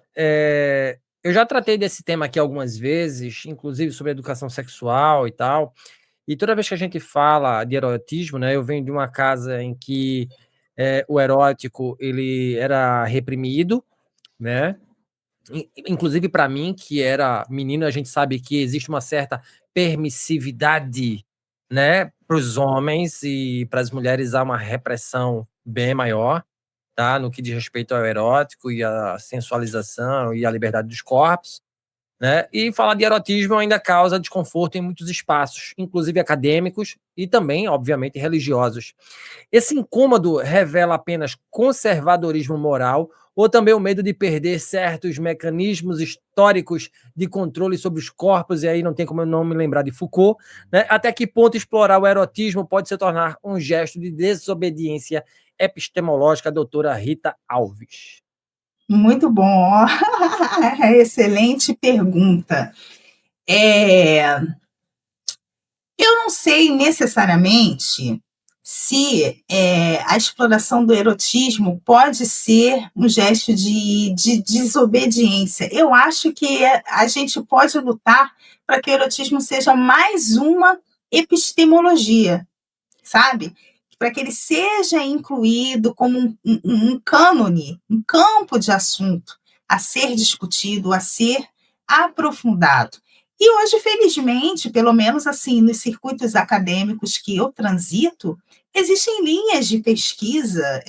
eu já tratei desse tema aqui algumas vezes, inclusive sobre educação sexual e tal, e toda vez que a gente fala de erotismo, né, eu venho de uma casa em que o erótico ele era reprimido, né? Inclusive para mim, que era menino, a gente sabe que existe uma certa permissividade, né, para os homens, e para as mulheres há uma repressão bem maior, tá, no que diz respeito ao erótico e à sensualização e à liberdade dos corpos, né? E falar de erotismo ainda causa desconforto em muitos espaços, inclusive acadêmicos e também, obviamente, religiosos. Esse incômodo revela apenas conservadorismo moral ou também o medo de perder certos mecanismos históricos de controle sobre os corpos, e aí não tem como eu não me lembrar de Foucault, né? Até que ponto explorar o erotismo pode se tornar um gesto de desobediência epistemológica, doutora Rita Alves? Muito bom, excelente pergunta. Eu não sei necessariamente se a exploração do erotismo pode ser um gesto de desobediência. Eu acho que a gente pode lutar para que o erotismo seja mais uma epistemologia, sabe? Para que ele seja incluído como um cânone, um campo de assunto a ser discutido, a ser aprofundado. E hoje, felizmente, pelo menos assim, nos circuitos acadêmicos que eu transito, existem linhas de pesquisa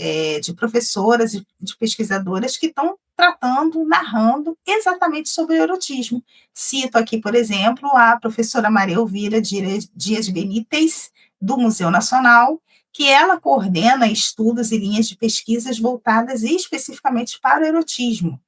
de professoras e de pesquisadoras que estão tratando, narrando exatamente sobre o erotismo. Cito aqui, por exemplo, a professora Maria Elvira Dias Benítez, do Museu Nacional, que ela coordena estudos e linhas de pesquisas voltadas especificamente para o erotismo.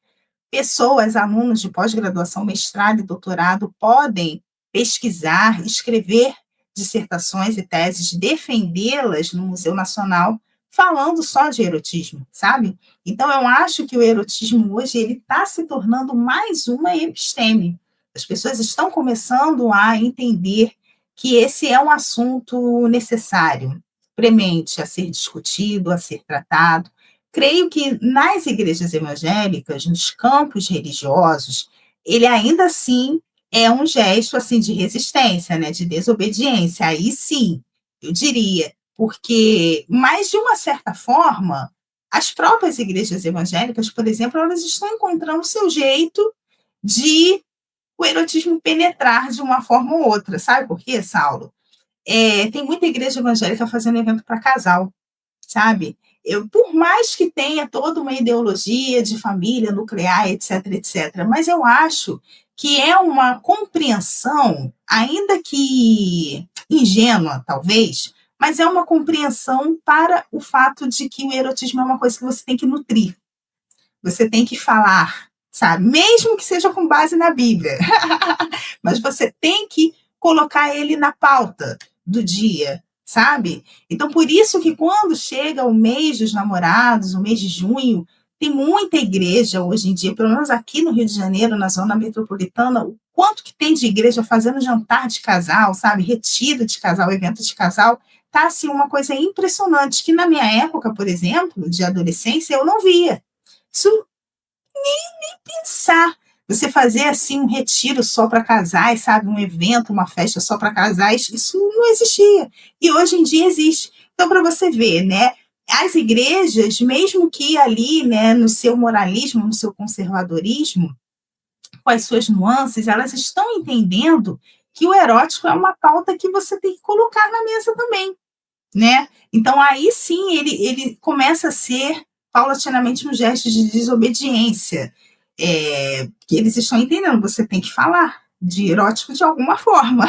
Pessoas, alunos de pós-graduação, mestrado e doutorado podem pesquisar, escrever dissertações e teses, defendê-las no Museu Nacional, falando só de erotismo, sabe? Então, eu acho que o erotismo hoje ele está se tornando mais uma episteme. As pessoas estão começando a entender que esse é um assunto necessário, premente a ser discutido, a ser tratado. Creio que nas igrejas evangélicas, nos campos religiosos, ele ainda assim é um gesto assim de resistência, né, de desobediência. Aí sim, eu diria, porque, mas de uma certa forma, as próprias igrejas evangélicas, por exemplo, elas estão encontrando o seu jeito de o erotismo penetrar de uma forma ou outra. Sabe por quê, Saulo? Tem muita igreja evangélica fazendo evento para casal, sabe? Por mais que tenha toda uma ideologia de família nuclear, etc., etc., mas eu acho que é uma compreensão, ainda que ingênua, talvez, mas é uma compreensão para o fato de que o erotismo é uma coisa que você tem que nutrir, você tem que falar, sabe? Mesmo que seja com base na Bíblia, mas você tem que colocar ele na pauta do dia, sabe? Então, por isso que quando chega o mês dos namorados, o mês de junho, tem muita igreja hoje em dia, pelo menos aqui no Rio de Janeiro, na zona metropolitana, o quanto que tem de igreja fazendo jantar de casal, sabe? Retiro de casal, evento de casal, tá assim uma coisa impressionante, que na minha época, por exemplo, de adolescência, eu não via. Isso nem pensar. Você fazer assim um retiro só para casais, sabe? Um evento, uma festa só para casais, isso não existia. E hoje em dia existe. Então, para você ver, né? As igrejas, mesmo que ali, né, no seu moralismo, no seu conservadorismo, com as suas nuances, elas estão entendendo que o erótico é uma pauta que você tem que colocar na mesa também, né? Então, aí sim, ele começa a ser paulatinamente um gesto de desobediência, que eles estão entendendo, você tem que falar de erótico de alguma forma.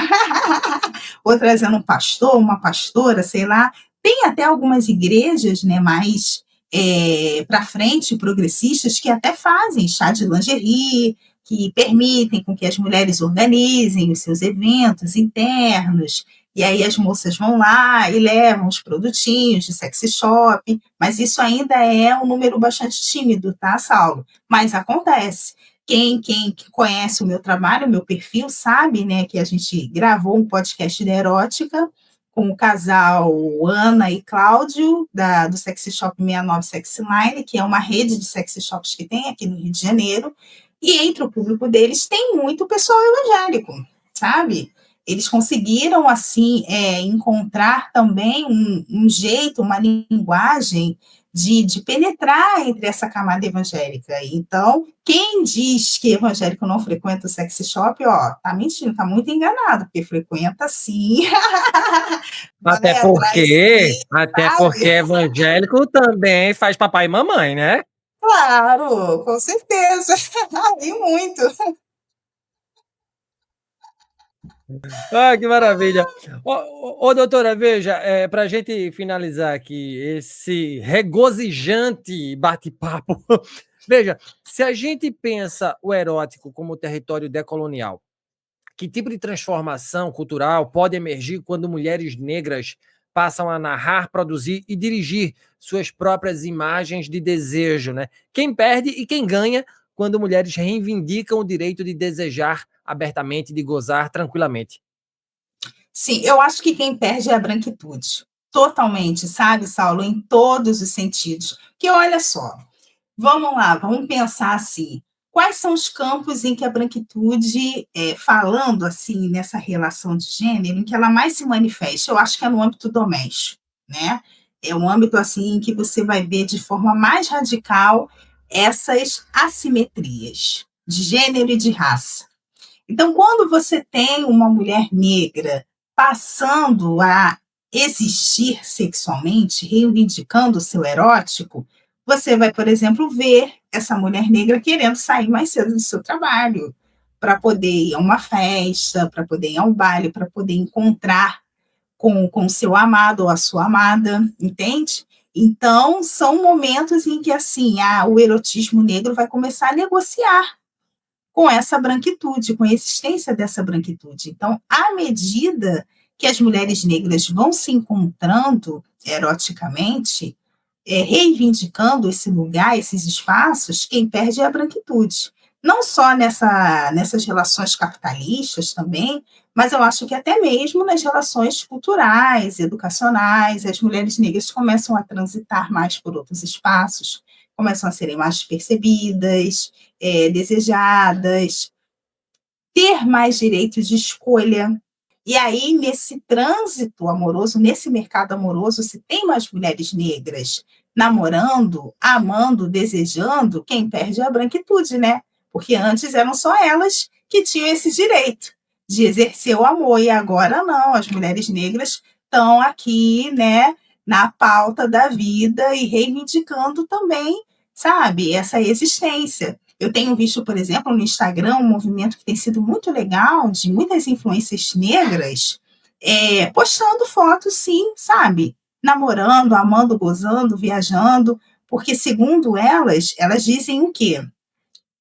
Ou trazendo um pastor, uma pastora, sei lá. Tem até algumas igrejas, né, mais para frente, progressistas, que até fazem chá de lingerie, que permitem com que as mulheres organizem os seus eventos internos, e aí as moças vão lá e levam os produtinhos de sexy shop, mas isso ainda é um número bastante tímido, tá, Saulo? Mas acontece. Quem conhece o meu trabalho, o meu perfil, sabe, né, que a gente gravou um podcast de erótica com o casal Ana e Cláudio, do Sexy Shop 69 Sexy Line, que é uma rede de sexy shops que tem aqui no Rio de Janeiro, e entre o público deles tem muito pessoal evangélico, sabe? Eles conseguiram, assim, encontrar também um jeito, uma linguagem de penetrar entre essa camada evangélica. Então, quem diz que evangélico não frequenta o sexy shop, ó, tá mentindo, tá muito enganado, porque frequenta sim. Até porque evangélico também faz papai e mamãe, né? Claro, com certeza. E muito. Que maravilha. Doutora, veja, para a gente finalizar aqui esse regozijante bate-papo, veja, se a gente pensa o erótico como território decolonial, que tipo de transformação cultural pode emergir quando mulheres negras passam a narrar, produzir e dirigir suas próprias imagens de desejo, né? Quem perde e quem ganha quando mulheres reivindicam o direito de desejar abertamente, de gozar tranquilamente? Sim, eu acho que quem perde é a branquitude. Totalmente, sabe, Saulo? Em todos os sentidos. Porque olha só, vamos lá, vamos pensar assim. Quais são os campos em que a branquitude, falando assim, nessa relação de gênero, em que ela mais se manifesta? Eu acho que é no âmbito doméstico, né? É um âmbito assim em que você vai ver de forma mais radical essas assimetrias de gênero e de raça. Então, quando você tem uma mulher negra passando a existir sexualmente, reivindicando o seu erótico, você vai, por exemplo, ver essa mulher negra querendo sair mais cedo do seu trabalho, para poder ir a uma festa, para poder ir a um baile, para poder encontrar com o seu amado ou a sua amada, entende? Então, são momentos em que, assim, o erotismo negro vai começar a negociar com essa branquitude, com a existência dessa branquitude. Então, à medida que as mulheres negras vão se encontrando eroticamente, reivindicando esse lugar, esses espaços, quem perde é a branquitude. Não só nessas relações capitalistas também, mas eu acho que até mesmo nas relações culturais, educacionais, as mulheres negras começam a transitar mais por outros espaços, começam a serem mais percebidas, desejadas, ter mais direito de escolha. E aí, nesse trânsito amoroso, nesse mercado amoroso, se tem mais mulheres negras namorando, amando, desejando, quem perde é a branquitude, né? Porque antes eram só elas que tinham esse direito de exercer o amor, e agora não, as mulheres negras estão aqui, né, na pauta da vida e reivindicando também, sabe, essa existência. Eu tenho visto, por exemplo, no Instagram, um movimento que tem sido muito legal, de muitas influências negras, postando fotos, sim, sabe? Namorando, amando, gozando, viajando, porque, segundo elas dizem o quê?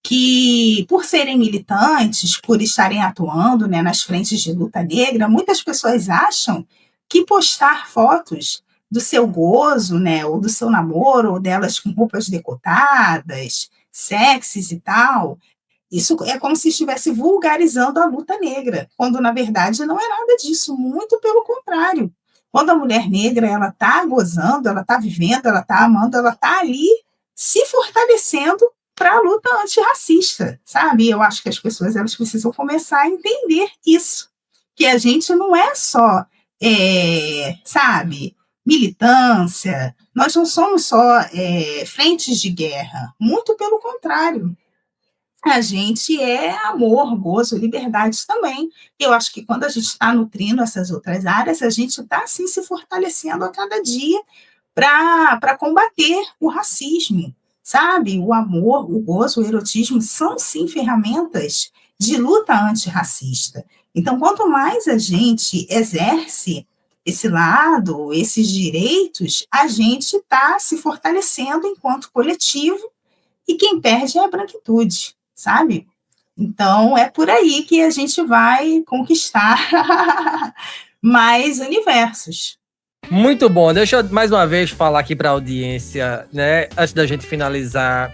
Que, por serem militantes, por estarem atuando, né, nas frentes de luta negra, muitas pessoas acham que postar fotos do seu gozo, né, ou do seu namoro, ou delas com roupas decotadas, sexys e tal, isso é como se estivesse vulgarizando a luta negra, quando na verdade não é nada disso, muito pelo contrário. Quando a mulher negra ela está gozando, ela está vivendo, ela está amando, ela está ali se fortalecendo para a luta antirracista, sabe? Eu acho que as pessoas elas precisam começar a entender isso, que a gente não é só, sabe, militância, nós não somos só frentes de guerra, muito pelo contrário. a gente é amor, gozo, liberdade também. Eu acho que quando a gente está nutrindo essas outras áreas, a gente está, sim, se fortalecendo a cada dia para combater o racismo, sabe? O amor, o gozo, o erotismo são, sim, ferramentas de luta antirracista. Então, quanto mais a gente exerce esse lado, esses direitos, a gente está se fortalecendo enquanto coletivo, e quem perde é a branquitude, sabe? Então, é por aí que a gente vai conquistar mais universos. Muito bom. Deixa eu mais uma vez falar aqui para a audiência, né? Antes da gente finalizar,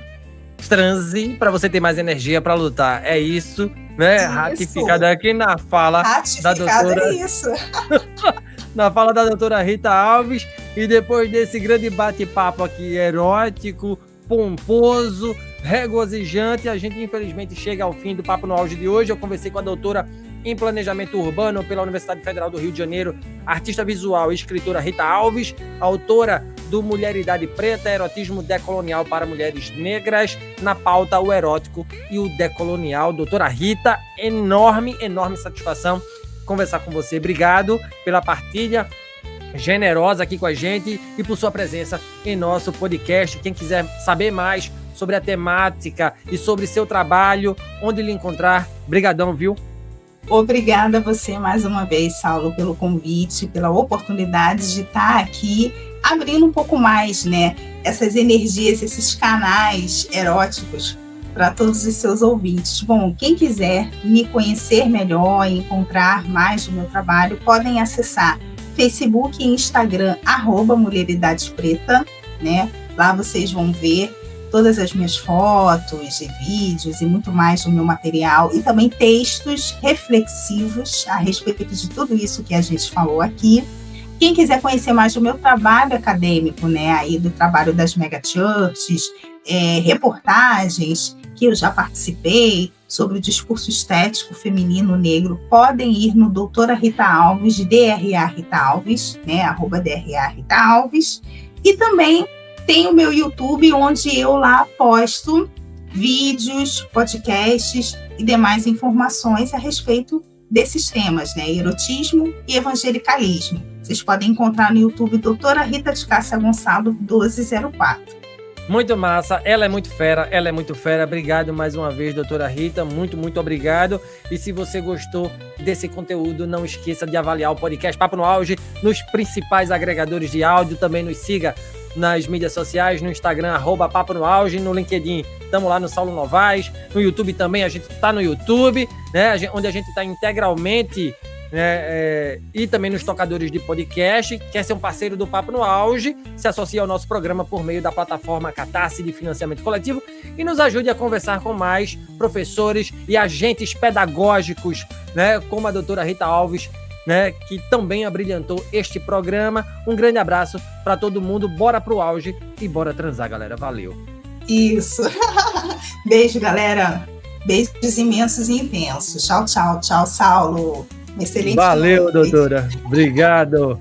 transe para você ter mais energia para lutar. É isso, né? Isso. Ratificada aqui na fala da doutora. É isso. Na fala da doutora Rita Alves. E depois desse grande bate-papo aqui erótico, pomposo, regozijante, a gente infelizmente chega ao fim do Papo no Auge de hoje. Eu conversei com a doutora em Planejamento Urbano pela Universidade Federal do Rio de Janeiro, artista visual e escritora Rita Alves, autora do Mulheridade Preta, Erotismo Decolonial para Mulheres Negras, na pauta o erótico e o decolonial. Doutora Rita, enorme satisfação conversar com você. Obrigado pela partilha generosa aqui com a gente e por sua presença em nosso podcast. Quem quiser saber mais sobre a temática e sobre seu trabalho, onde lhe encontrar, brigadão, viu? Obrigada a você mais uma vez, Saulo, pelo convite, pela oportunidade de estar aqui abrindo um pouco mais, né, essas energias, esses canais eróticos para todos os seus ouvintes. Bom, quem quiser me conhecer melhor e encontrar mais do meu trabalho, podem acessar Facebook e Instagram, @Mulheridade-Preta, né? Lá vocês vão ver todas as minhas fotos e vídeos e muito mais do meu material, e também textos reflexivos a respeito de tudo isso que a gente falou aqui. Quem quiser conhecer mais do meu trabalho acadêmico, né, aí do trabalho das megachurches, reportagens que eu já participei sobre o discurso estético feminino negro, podem ir no Doutora Rita Alves, DRA Rita Alves, né, @DRA Rita Alves, e também tem o meu YouTube, onde eu lá posto vídeos, podcasts e demais informações a respeito desses temas, né, erotismo e evangelicalismo. Vocês podem encontrar no YouTube Doutora Rita de Cássia Gonçalo 1204. Muito massa, ela é muito fera. Obrigado mais uma vez, doutora Rita, muito obrigado. E se você gostou desse conteúdo, não esqueça de avaliar o podcast Papo no Auge nos principais agregadores de áudio. Também nos siga nas mídias sociais, no Instagram, @Papo no Auge, no LinkedIn, estamos lá no Saulo Novaes, no YouTube também, a gente está no YouTube, né, onde a gente está integralmente, né, e também nos tocadores de podcast. Quer ser um parceiro do Papo no Auge, se associe ao nosso programa por meio da plataforma Catarse de financiamento coletivo e nos ajude a conversar com mais professores e agentes pedagógicos, né, como a doutora Rita Alves, né, que também abrilhantou este programa. Um grande abraço para todo mundo, bora pro auge e bora transar, galera. Valeu. Isso. Beijo, galera. Beijos imensos e intensos. Tchau, Saulo. Excelente. Valeu, doutora. Obrigado.